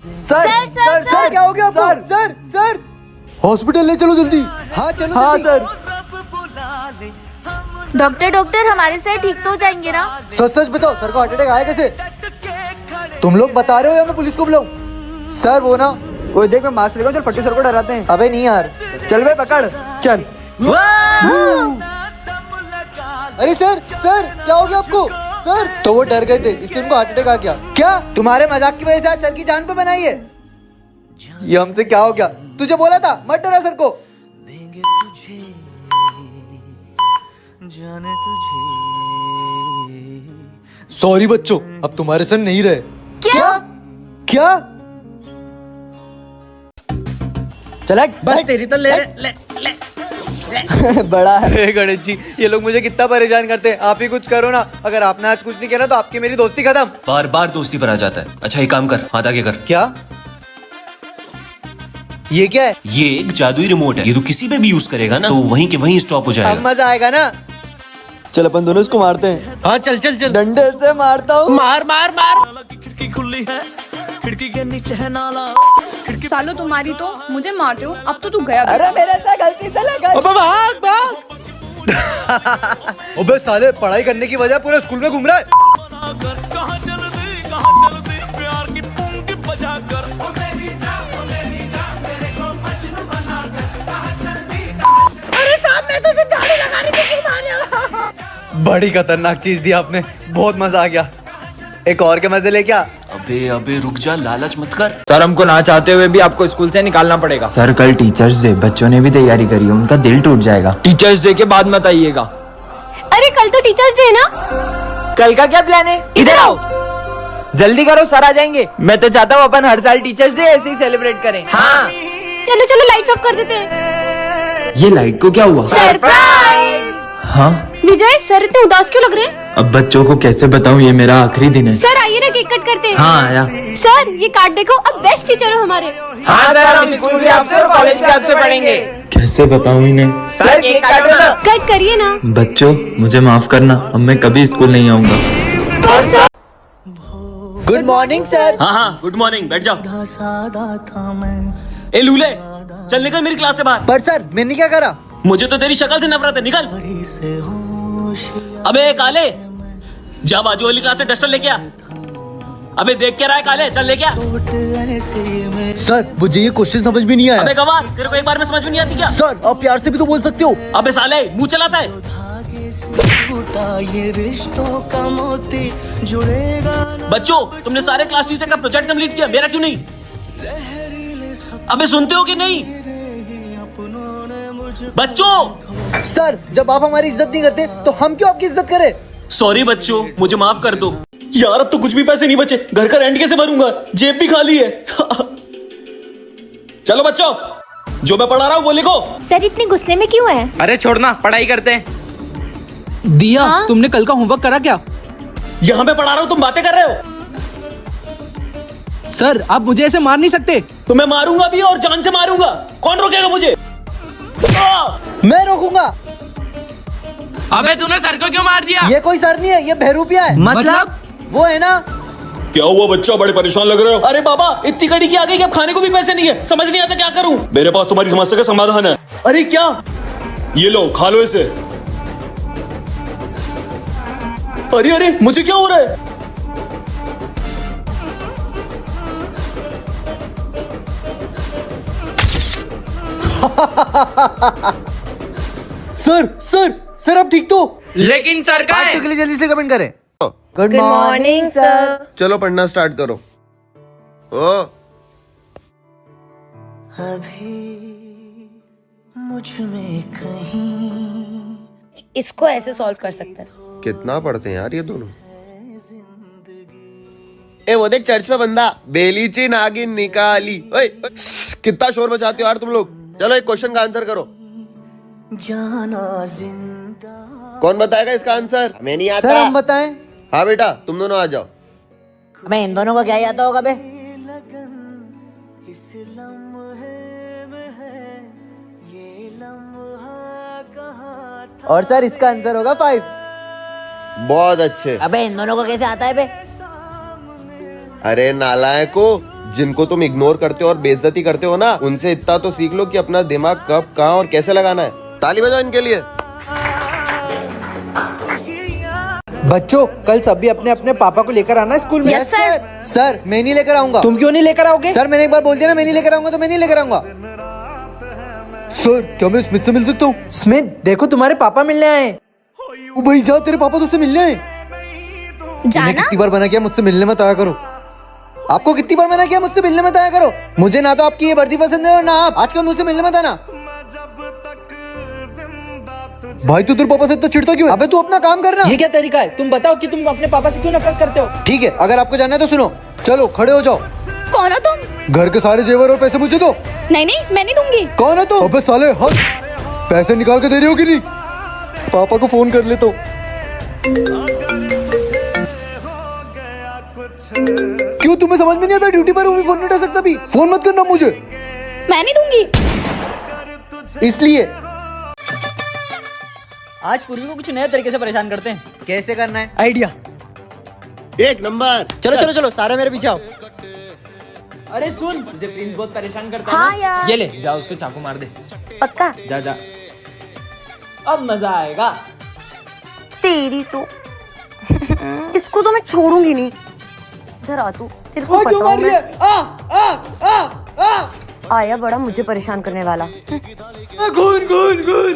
Sir sir, sir क्या हो गया आपको? सर सर हॉस्पिटल ले चलो जल्दी। हाँ चलो। हाँ सर। डॉक्टर हमारे सर ठीक तो हो जाएंगे ना? सच सच बताओ, सर को हार्ट अटैक आया कैसे? तुम लोग बता रहे हो या मैं पुलिस को बुलाऊं? सर वो ना, ओए देख मैं मार्क्स लेगा, चल फट्टू सर को डराते हैं। अबे नहीं यार। चल बे पकड़ चल। अरे सर सर क्या हो गया आपको? सर तो वो डर गए थे इसलिए उनको हार्ट अटैक आ गया। क्या तुम्हारे मजाक की वजह से आज सर की जान पे बनाई है? ये हमसे क्या हो गया? तुझे बोला था मत डरा सर को। सॉरी बच्चों, अब तुम्हारे सर नहीं रहे। क्या? क्या? चल बस तेरी तो ले बड़ा है। हे गणेश जी, ये लोग मुझे कितना परेशान करते हैं। आप ही कुछ करो ना। अगर आपने आज कुछ नहीं किया ना तो आपकी मेरी दोस्ती खत्म। बार बार दोस्ती पर आ जाता है। अच्छा ये काम कर, हाथ आगे कर। क्या? ये क्या है? ये एक जादुई रिमोट है, ये तो किसी पे भी यूज करेगा ना तो वहीं के वहीं स्टॉप हो अब जाएगा। मजा आएगा ना? चल अपन दोनों इसको मारते हैं। हाँ चल चल चल। डंडे से मारता हूँ। मार मार मार। खिड़की खुली है, खिड़की के नीचे है नाला। सालो तुम्हारी तो मुझे मारते हो, अब तो तू गया। अरे मेरे से गलती से लगा। अबे भाग भाग। अबे साले, पढ़ाई करने की वजह पूरे स्कूल में घूम रहा है। कहाँ चलती प्यार की पुंगी बजा कर। अरे साहब, मैं तो सिर्फ झाड़ू लगा रही थी, क्यों मार रहे हो? बड़ी खतरनाक चीज दी आपने, बहुत मजा आ गया। एक और के मजे ले क्या? अबे अबे रुक जा, लालच मत कर। सर हमको ना चाहते हुए भी आपको स्कूल से निकालना पड़ेगा। सर कल टीचर्स डे, बच्चों ने भी तैयारी करी है, उनका दिल टूट जाएगा। टीचर्स डे के बाद मत आइएगा। अरे कल तो टीचर्स डे है ना? कल का क्या प्लान है? इधर आओ, जल्दी करो, सर आ जाएंगे। मैं तो चाहता हूँ अपन हर साल टीचर्स डे ऐसे ही सेलिब्रेट करें। हाँ चलो चलो लाइट्स ऑफ कर देते हैं। ये लाइट को क्या हुआ? सरप्राइज! हाँ विजय, सर इतने उदास क्यों लग रहे हैं? अब बच्चों को कैसे बताऊँ, ये मेरा आखिरी दिन है। सर आइए ना, केक कट करते हैं। हाँ आया। सर ये कार्ड देखो, अब बेस्ट टीचर हो हमारे। हाँ सर, हम स्कूल भी आपसे और कॉलेज भी आपसे पढ़ेंगे। कैसे बताऊँ इन्हें? सर केक काटो ना। कट करिए ना। बच्चों मुझे माफ करना, अब मैं कभी स्कूल नहीं आऊंगा। पर सर, गुड मॉर्निंग सर। हाँ हाँ गुड मॉर्निंग, बैठ जाओ। ए लूले, चल निकल मेरी क्लास से बाहर। पर सर मैंने क्या करा? मुझे तो तेरी शक्ल से नफरत है, निकल। अबे काले, जा बाजू वाली क्लास से डस्टर लेके आ। अबे देख क्या रहा है काले, चल लेके आ। सर मुझे ये क्वेश्चन समझ में नहीं आया। अबे गवार, तेरे को एक बार में समझ में नहीं आती क्या? सर आप प्यार से भी तो बोल सकते हो। अबे साले, मुंह चलाता है। बच्चों, तुमने सारे क्लास टीचर का प्रोजेक्ट कंप्लीट किया, मेरा क्यों नहीं? अबे सुनते हो कि नहीं बच्चों? सर जब आप हमारी इज्जत नहीं करते तो हम क्यों आपकी इज्जत करें? सॉरी बच्चों, मुझे माफ कर दो। यार अब तो कुछ भी पैसे नहीं बचे, घर का रेंट कैसे भरूंगा, जेब भी खाली है। चलो बच्चों, जो मैं पढ़ा रहा हूँ वो लिखो। सर इतने गुस्से में क्यों है? अरे छोड़ना, पढ़ाई करते हैं। दिया हाँ? तुमने कल का होमवर्क करा क्या? यहाँ पे पढ़ा रहा हूँ, तुम बातें कर रहे हो। सर आप मुझे ऐसे मार नहीं सकते। तो मैं मारूंगा भी और जान से मारूंगा, कौन रोकेगा मुझे? मैं रोकूंगा। अबे तूने सर को क्यों मार दिया? ये कोई सर नहीं है, ये बहरूपिया है। मतलब? वो है ना। क्या हुआ बच्चा, बड़े परेशान लग रहे हो? अरे बाबा, इतनी कड़ी की आ गई कि अब खाने को भी पैसे नहीं है, समझ नहीं आता क्या करूं। मेरे पास तुम्हारी समस्या का समाधान है। अरे क्या? ये लो, खा लो इसे। अरे अरे, मुझे क्या हो रहा है? सर सर सर आप ठीक तो? लेकिन सर का है। के लिए जल्दी से कमेंट करें। Good morning sir. चलो पढ़ना स्टार्ट करो। ओ इसको ऐसे सॉल्व कर सकते हैं। कितना पढ़ते हैं यार ये दोनों। ए वो देख, चर्च में बंदा बेलीची नागिन निकाली। ओए कितना शोर मचाते हो यार तुम लोग। चलो एक क्वेश्चन का आंसर करो। कौन बताएगा इसका आंसर? हमें नहीं आता। सर हम बताएं। हाँ बेटा, तुम दोनों आ जाओ। अबे इन दोनों को क्या ही आता होगा बे? और सर इसका आंसर होगा 5। बहुत अच्छे। अबे इन दोनों को कैसे आता है बे? अरे नालायको, जिनको तुम इग्नोर करते हो और बेइज्जती करते हो ना, उनसे इतना तो सीख लो कि अपना दिमाग कब, कहाँ और कैसे लगाना है। ताली बजाओ इनके लिए। बच्चों कल सभी अपने अपने पापा को लेकर आना स्कूल में। Yes sir. सर मैं नहीं लेकर आऊंगा। तुम क्यों नहीं लेकर आओगे? सर मैंने एक बार बोल दिया ना, मैं नहीं लेकर आऊंगा तो मैं नहीं लेकर आऊंगा। सर क्या मैं स्मिथ से मिल सकता हूँ? स्मिथ देखो तुम्हारे पापा मिलने आए। ओ भाई जा, तेरे पापा तो उससे मिलने आए। जाना। कितनी बार मना किया मुझसे मिलने मत आया करो। आपको कितनी बार मना किया मुझसे मिलने मत आया करो। मुझे ना तो आपकी ये वर्दी पसंद है और ना आप आजकल मुझसे मिलने मत आना। भाई तू तेरे पापा से इतना चिढ़ता क्यों है? अबे तू अपना काम करना। ये क्या तरीका है? तुम बताओ कि तुम अपने पापा से क्यों नफरत करते हो? ठीक है, अगर आपको जानना है तो सुनो। चलो खड़े हो जाओ। कौन हो तुम? घर के सारे जेवर और पैसे मुझे दो। नहीं नहीं, मैं नहीं दूंगी। कौन है तू? अबे साले हट, पैसे निकाल के दे रही हो कि नहीं? पापा को फोन कर ले तो। क्यों तुम्हें समझ में नहीं आता? ड्यूटी पर हूँ, फोन नहीं उठा सकता भी। फोन मत करना मुझे। मैं नहीं दूंगी। इसलिए आज पूर्वी को कुछ नए तरीके से परेशान करते हैं। कैसे करना है? आइडिया। एक नंबर। चलो चलो चलो, सारे मेरे पीछे आओ। अरे सुन, तुझे प्रिंस बहुत परेशान करता है हाँ ना? यार। ये ले, जा उसको चाकू मार दे। पक्का? जा जा, अब मजा आएगा। तेरी तो इसको तो मैं छोड़ूंगी नहीं। इधर आ तू, तेरे को पता है मैं आया बड़ा मुझे परेशान करने वाला। घून घून घून।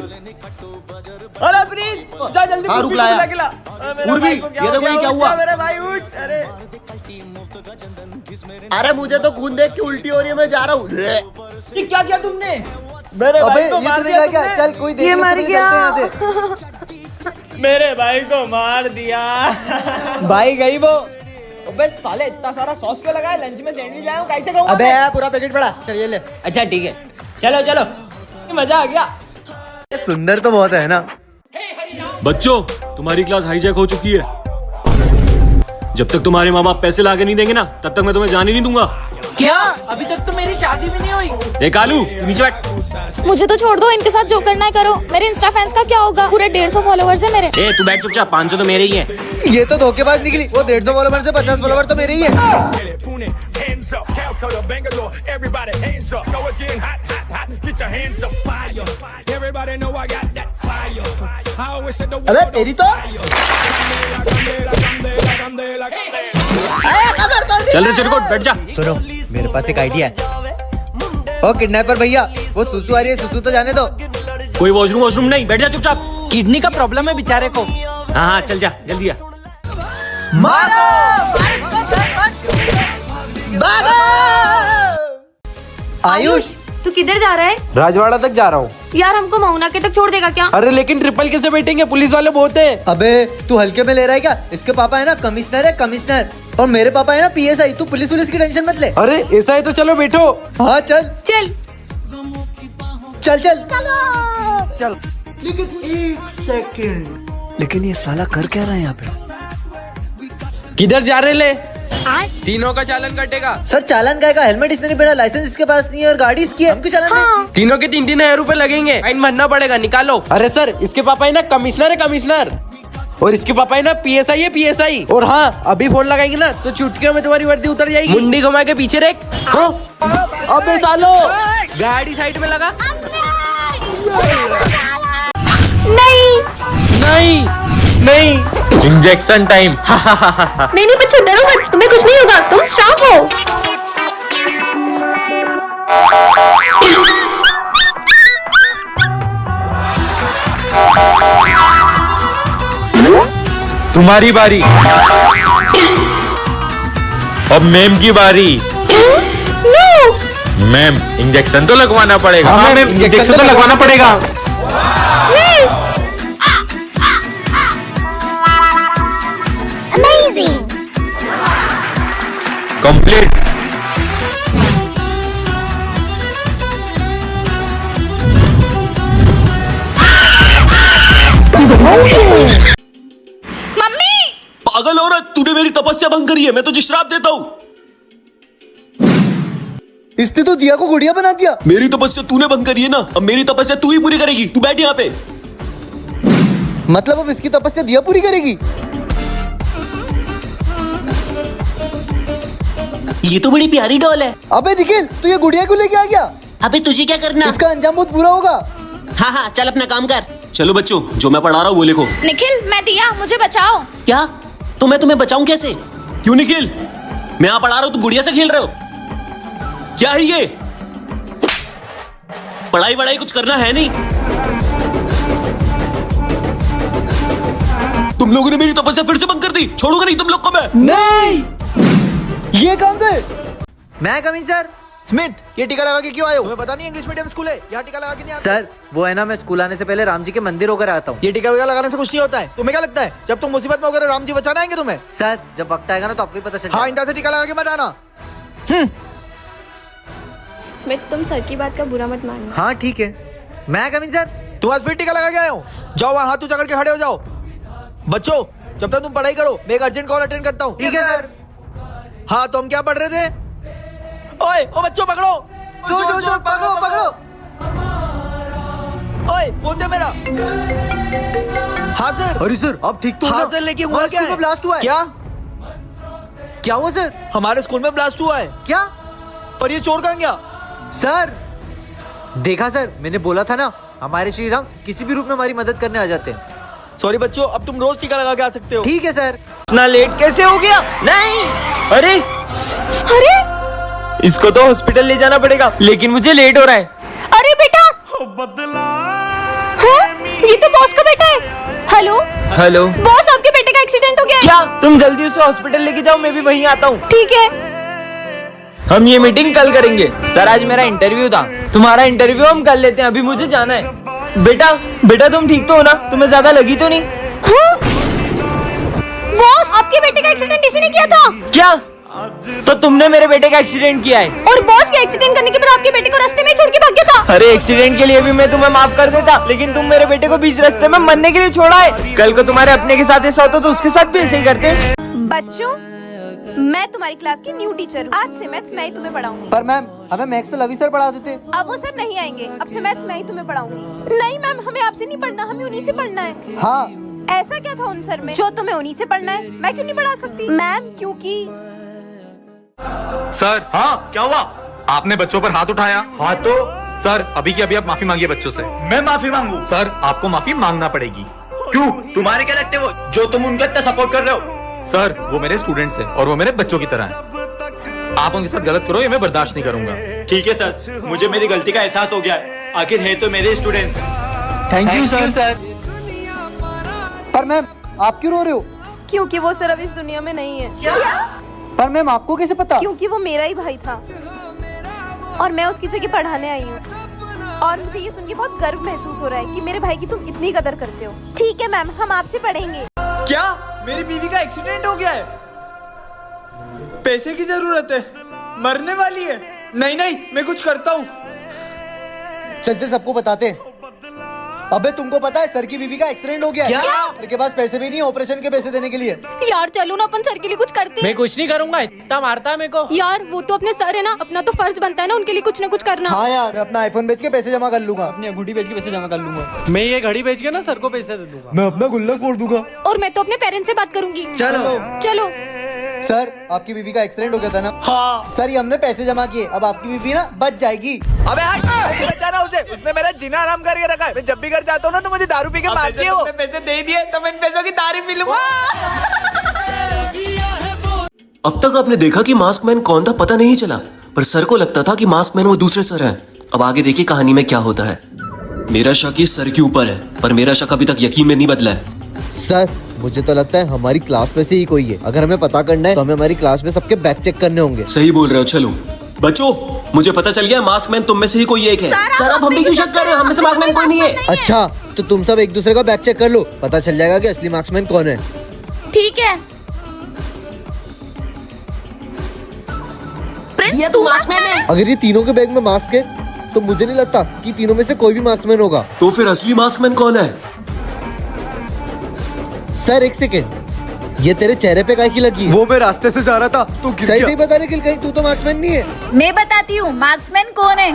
अरे प्रिंस जा जल्दी। हाँ, रुक लाया। पूर्वी, ये देखो ये क्या हुआ? मेरे भाई उठ। अरे अरे मुझे तो खून देख के उल्टी हो रही है, मैं जा रहा हूँ। ये क्या किया तुमने? मेरे अबे भाई को ये मार तूने दिया क्या? तुमने। चल कोई देख ये ले, मर चलते हैं गया। यहाँ से। मेरे भाई को मार दिया। भाई गई वो। अबे साले इतना सारा सॉस क्यों लगाया? लंच में सैंडविच लाया हूँ, कैसे खाऊंगा? अबे पूरा पैकेट पड़ा। चल ये ले। अच्छा ठीक है, चलो चलो, मजा आ गया। सुंदर तो बहुत है ना। बच्चों तुम्हारी क्लास हाईजैक हो चुकी है। जब तक तुम्हारे माँ बाप पैसे लाके नहीं देंगे ना, तब तक मैं तुम्हें जाने नहीं दूंगा। क्या? अभी तक तो मेरी शादी भी नहीं हुई। ए कालू नीचे बैठ। मुझे तो छोड़ दो, इनके साथ जो करना है करो। मेरे इंस्टा फैंस का क्या होगा? पूरे 150 फॉलोवर्स है मेरे। ए तू बैठ चुपचाप, 500 तो मेरे ही हैं। ये तो धोखेबाज निकली। वो 150 फॉलोवर से 50 फॉलोवर तो मेरे ही है। Hands up, Calcutta, Bangalore, everybody hands up. Know it's getting hot, hot, hot. Get your hands up, fire. Everybody know I got that fire. I always said the अबे तेरी तो चल रे चिरकुट बैठ जा। सुनो मेरे पास एक आइडिया है। ओ किडनैपर भैया, वो सुसु आ रही है, सुसु तो जाने दो। कोई वॉशरूम नहीं, बैठ जा चुपचाप। किडनी का प्रॉब्लम है बेचारे को। हाँ हाँ चल जा जल्दी आ। आयुष तू किधर जा रहा है? राजवाड़ा तक जा रहा हूँ। यार हमको मऊना के तक छोड़ देगा क्या? अरे लेकिन ट्रिपल कैसे बैठेंगे? पुलिस वाले बहुत है। अबे तू हल्के में ले रहा है क्या? इसके पापा है ना कमिश्नर है, कमिश्नर। और मेरे पापा है ना PSI। तू पुलिस की टेंशन मत ले। अरे ऐसा है तो चलो बैठो। हाँ चल चल चल चल चलो। चल। लेकिन एक सेकंड, लेकिन ये साला कर क्या रहा है यहाँ पे? किधर जा रहे ले? तीनों का चालान कटेगा। सर चालान का हेलमेट इसने नहीं पहना, लाइसेंस इसके पास नहीं है और गाड़ी इसकी है। हमको चालान हाँ। तीनों के 3-3 रुपए लगेंगे, फाइन भरना पड़ेगा, निकालो। अरे सर इसके पापा है ना कमिश्नर है, कमिश्नर। और इसके पापा है ना PSI है, PSI। और हाँ अभी फोन लगाएंगे ना तो चुटकियों में तुम्हारी वर्दी उतर जाएगी। मुंडी घुमा के पीछे रख। हाँ? अबे सालो गाड़ी साइड में लगा। नहीं नहीं नहीं इंजेक्शन टाइम। नहीं नहीं बच्चों डरो मत, तुम्हें कुछ नहीं होगा, तुम स्ट्रांग हो। तुम्हारी बारी। अब मैम की बारी। मैम इंजेक्शन तो लगवाना पड़ेगा। हाँ मैम इंजेक्शन तो लगवाना पड़ेगा। कंप्लीट। मम्मी पागल औरत, तूने मेरी तपस्या भंग करी है, मैं तुझे श्राप देता हूँ। इसने तो दिया को गुड़िया बना दिया। मेरी तपस्या तूने भंग करी है ना, अब मेरी तपस्या तू ही पूरी करेगी। तू बैठ यहाँ पे। मतलब अब इसकी तपस्या दिया पूरी करेगी। ये तो बड़ी प्यारी डॉल है। अबे निखिल, तू ये गुड़िया क्यों लेके आ गया? अबे तुझे क्या करना? इसका अंजाम बहुत बुरा होगा। हाँ हाँ चल अपना काम कर। चलो बच्चों, जो मैं पढ़ा रहा हूँ वो लिखो। निखिल, मैं दिया, मुझे बचाओ। क्या? तो मैं तुम्हें बचाऊं कैसे? क्यों निखिल, मैं यहाँ पढ़ा रहा हूँ, तुम गुड़िया से खेल रहे हो? क्या है ये? पढ़ाई वढ़ाई कुछ करना है नहीं? तुम लोगों ने मेरी तपस्या फिर से बंद कर दी। छोड़ूंगा नहीं तुम लोग को मैं। नहीं, ये काम कर। मैं कमिंग सर। स्मिथ, ये टीका लगा के क्यों आए हो? तुम्हें पता नहीं इंग्लिश मीडियम स्कूल है, यहाँ टीका लगा के नहीं आते। सर वो है ना, मैं स्कूल आने से पहले राम जी के मंदिर होकर आता हूँ। ये टीका वगैरह लगाने से कुछ नहीं होता है। तुम्हें क्या लगता है जब तुम मुसीबत में होकर राम जी बचाने आएंगे तुम्हें? सर जब वक्त आएगा ना तो आपको ही पता चल हाँ, जाएगा। इंदा से टीका लगा के मत आना। स्मिथ, तुम सर की बात का बुरा मत मानना। हाँ ठीक है, मैं कमिंग सर। तुम आज फिर टीका लगा के आए हो? जाओ वहाँ हाथ ऊंचा करके खड़े हो जाओ। बच्चों, जब तक तुम पढ़ाई करो मैं एक अर्जेंट कॉल अटेंड करता हूँ। ठीक है सर। हाँ, तो हम क्या पढ़ रहे थे? ओए ओ बच्चों, पकड़ो। चोर चोर चोर, पकड़ो पकड़ो। ओए फोन दे मेरा। हाँ सर। अरे सर आप ठीक तो हो हाँ ना? सर, लेकिन हुआ हमारे क्या स्कूल है? में ब्लास्ट हुआ है। क्या? क्या हुआ सर? हमारे स्कूल में ब्लास्ट हुआ है। क्या? पर ये चोर कहाँ गया? सर देखा सर, मैंने बोला था ना, हमारे श्री राम किसी भी रूप में हमारी मदद करने आ जाते हैं। सॉरी बच्चों, अब तुम रोज टीका लगा के आ सकते हो। ठीक है सर। इतना लेट कैसे हो गया? नहीं, अरे अरे इसको तो हॉस्पिटल ले जाना पड़ेगा, लेकिन मुझे लेट हो रहा है। अरे बेटा, हाँ, ये तो बॉस का बेटा है। हेलो हेलो बॉस, आपके बेटे का एक्सीडेंट हो गया है। क्या? तुम जल्दी उसे हॉस्पिटल लेके जाओ, मैं भी वहीं आता हूँ। ठीक है। हम ये मीटिंग कल करेंगे। सर आज मेरा इंटरव्यू था, तुम्हारा इंटरव्यू हम कर लेते हैं, अभी मुझे जाना है। बेटा बेटा तुम ठीक तो हो ना? तुम्हें ज्यादा लगी तो नहीं? हाँ? बॉस, आपके बेटे का एक्सीडेंट इसी ने किया था। क्या? तो तुमने मेरे बेटे का एक्सीडेंट किया है? और बॉस के एक्सीडेंट करने के बाद आपके बेटे को रास्ते में ही छोड़ के भाग गया था। अरे एक्सीडेंट के लिए भी मैं तुम्हें माफ कर देता, लेकिन तुम मेरे बेटे को बीच रास्ते में मरने के लिए छोड़ा है। कल को तुम्हारे अपने के साथ ऐसा होता तो उसके साथ भी ऐसे ही करते। बच्चों, मैं तुम्हारी क्लास की न्यू टीचर हूँ। आज से मैथ्स मैं ही तुम्हें पढ़ाऊंगी। पर मैम हमें मैथ्स तो लवी सर पढ़ा देते। अब वो सर नहीं आएंगे, अब से मैथ्स मैं ही तुम्हें पढ़ाऊंगी। नहीं मैम, हमें आपसे नहीं पढ़ना, हमें उन्हीं से पढ़ना है। हाँ ऐसा क्या था उन सर में जो तुम्हें उन्हीं से पढ़ना है? मैं क्यों नहीं पढ़ा सकती मैम? क्योंकि सर। हाँ क्या हुआ? आपने बच्चों पर हाथ उठाया। हाँ तो सर अभी की अभी आप माफी मांगिए बच्चों से। मैं माफी मांगू? सर आपको माफी मांगना पड़ेगी। क्यों? तुम्हारे क्या लगते वो जो तुम उनका इतना सपोर्ट कर रहे हो? सर वो मेरे स्टूडेंट्स हैं और वो मेरे बच्चों की तरह हैं। आप उनके साथ गलत करो ये मैं बर्दाश्त नहीं करूंगा। ठीक है सर, मुझे मेरी गलती का एहसास हो गया है, आखिर है तो मेरे स्टूडेंट्स। Thank you sir. पर मैम आप क्यों रो रहे हो? क्योंकि वो सर अब इस दुनिया में नहीं है। क्या? पर मैम आपको कैसे पता? क्योंकि वो मेरा ही भाई था और मैं उसकी जगह पढ़ाने आई हूँ। और मुझे ये सुन के बहुत गर्व महसूस हो रहा है कि मेरे भाई की तुम इतनी कदर करते हो। ठीक है मैम, हम आपसे पढ़ेंगे। क्या? मेरी बीवी का एक्सीडेंट हो गया है, पैसे की जरूरत है, मरने वाली है। नहीं नहीं, मैं कुछ करता हूँ। चलते सबको बताते हैं। अबे तुमको पता है सर की बीवी का एक्सीडेंट हो गया है। सर के पास पैसे भी नहीं, ऑपरेशन के पैसे देने के लिए। यार चलो ना, अपन सर के लिए कुछ करते हैं। मैं कुछ नहीं करूंगा, इतना मारता है मेरे को। यार वो तो अपने सर है ना, अपना तो फर्ज बनता है ना उनके लिए कुछ ना कुछ करना। हाँ यार, मैं अपना आईफोन बेच के पैसे जमा कर लूंगा। अपनी अंगूठी बेच के पैसे जमा कर लूंगा। मैं ये घड़ी बेच के ना सर को पैसे दे दूंगा। मैं अपना गुल्लक फोड़ दूंगा। और मैं तो अपने पेरेंट्स से बात करूंगी। चलो चलो। सर आपकी बीवी का एक्सीडेंट हो गया था ना? हाँ सर ये हमने पैसे जमा किए, अब आपकी बीवी ना बच जाएगी। अबे बचाना उसे, उसने मेरा जीना आराम करके रखा है। मैं जब भी घर जाता हूँ ना तो मुझे दारू पी के मारती है वो। पैसे दे दिए तो मैं इन पैसों की दारू पी लूंगा। अब तक आपने देखा कि मास्क मैन कौन था पता नहीं चला, पर सर को लगता था कि मास्क मैन वो दूसरे सर हैं। अब आगे देखिए कहानी में क्या होता है। मेरा शक इस सर के ऊपर है, पर मेरा शक अभी तक यकीन में नहीं बदला है। सर मुझे तो लगता है हमारी क्लास में से ही कोई है। अगर हमें पता करना है तो हमें हमारी क्लास में सबके बैक चेक करने होंगे। सही बोल रहे हो। चलो बच्चों, मुझे पता चल गया मास्क मैन तुम में से ही कोई एक है। सर आप हम भी क्यों शक कर रहे हो? हम में से मास्क मैन कोई नहीं है। अच्छा तो तुम सब एक दूसरे का बैक चेक कर लो, पता चल जाएगा कि असली मार्क्समैन कौन है। ठीक है। प्रिंस, ये तू मार्क्समैन है? अगर ये तीनों के बैग में मास्क है तो मुझे नहीं लगता कि तीनों में से कोई भी मार्क्समैन होगा। तो फिर असली मास्क मैन कौन है? सर एक सेकेंड, ये तेरे चेहरे पे काहे की लगी है? वो मैं रास्ते से जा रहा था तो गिर सही गया। सही बता निकल, कहीं तू तो मार्क्समैन नहीं है। मैं बताती हूँ मार्क्समैन कौन है।